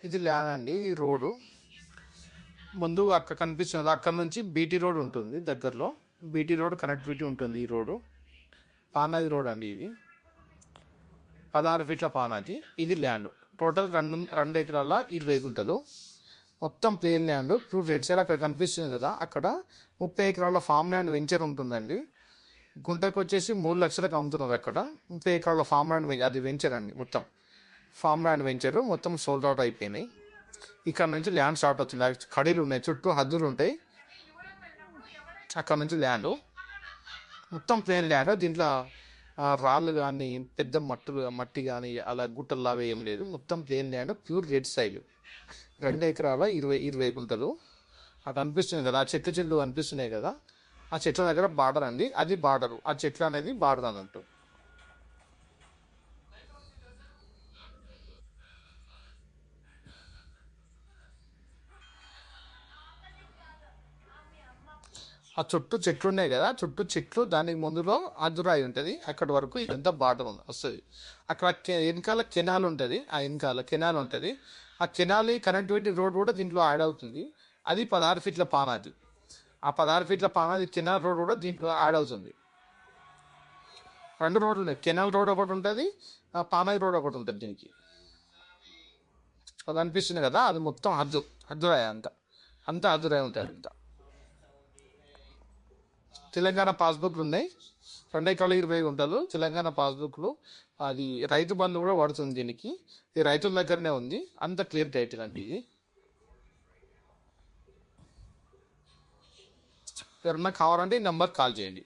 ఇది లేదండి ఈ రోడ్డు ముందు అక్కడ కనిపిస్తుంది అక్కడ నుంచి బీటీ రోడ్ ఉంటుంది దగ్గరలో బీటీ రోడ్ కనెక్టివిటీ ఉంటుంది ఈ రోడ్డు పానాది రోడ్ అండి ఇది 16 ఫీట్ల పానాది ఇది ల్యాండ్ టోటల్ 2 ఎకరాల 20 గుంటలు మొత్తం ప్లేన్ ల్యాండ్ ఇప్పుడు రెడ్ సైడ్ అక్కడ కనిపిస్తుంది కదా అక్కడ 30 ఎకరాల ఫామ్ ల్యాండ్ వెంచర్ ఉంటుందండి గుంటకు వచ్చేసి 3 లక్షలకు అమ్ముతున్నారు అక్కడ 30 ఎకరాల ఫామ్ ల్యాండ్ అది వెంచర్ అండి మొత్తం ఫామ్ ల్యాండ్ వెంచర్ మొత్తం సోల్డ్ అవుట్ అయిపోయినాయి ఇక్కడ నుంచి ల్యాండ్ స్టార్ట్ అవుతుంది కడీలు ఉన్నాయి చుట్టూ హద్దులు ఉంటాయి అక్కడ నుంచి ల్యాండ్ మొత్తం ప్లేన్ ల్యాండ్ దీంట్లో రాళ్ళు కానీ పెద్ద మట్టి కానీ అలా గుట్టల్లాగా ఏం లేదు మొత్తం plain land pure red side 2 ఎకరాల 20 గుంటలు అది అనిపిస్తుంది కదా ఆ చెట్లు అనిపిస్తున్నాయి కదా ఆ చెట్ల దగ్గర బార్డర్ అండి అది బార్డరు ఆ చెట్లు అనేది బార్డర్ అన్నట్టు ఆ చుట్టూ చెట్లు ఉన్నాయి కదా చుట్టూ చెట్లు దానికి ముందులో అదురాయి ఉంటుంది అక్కడి వరకు ఇదంతా బార్డర్ వస్తుంది అక్కడ వెనకాల కెనాల్ ఉంటుంది ఆ వెనకాల కెనాల్ ఉంటుంది ఆ కెనాల్ కనెక్టివిటీ రోడ్ కూడా దీంట్లో యాడ్ అవుతుంది అది 16 ఫీట్ల పానాది ఆ 16 ఫీట్ల పానాది కెనాల్ రోడ్ కూడా దీంట్లో యాడ్ అవుతుంది 2 రోడ్లు ఉన్నాయి కెనాల్ రోడ్ ఒకటి ఉంటుంది ఆ పానాది రోడ్ ఒకటి ఉంటుంది దీనికి అది అనిపిస్తుంది కదా అది మొత్తం అదురాయి అంతా అదురాయి ఉంటుంది అంతా తెలంగాణ పాస్బుక్లు ఉన్నాయి 2 ఎకరాల 20 గుంటలు తెలంగాణ పాస్బుక్లు అది రైతు బంధు కూడా పడుతుంది దీనికి ఇది రైతుల దగ్గరనే ఉంది అంత క్లియర్ టైటిల్ అండి ఇది ఎవరన్నా కావాలంటే ఈ నెంబర్ కాల్ చేయండి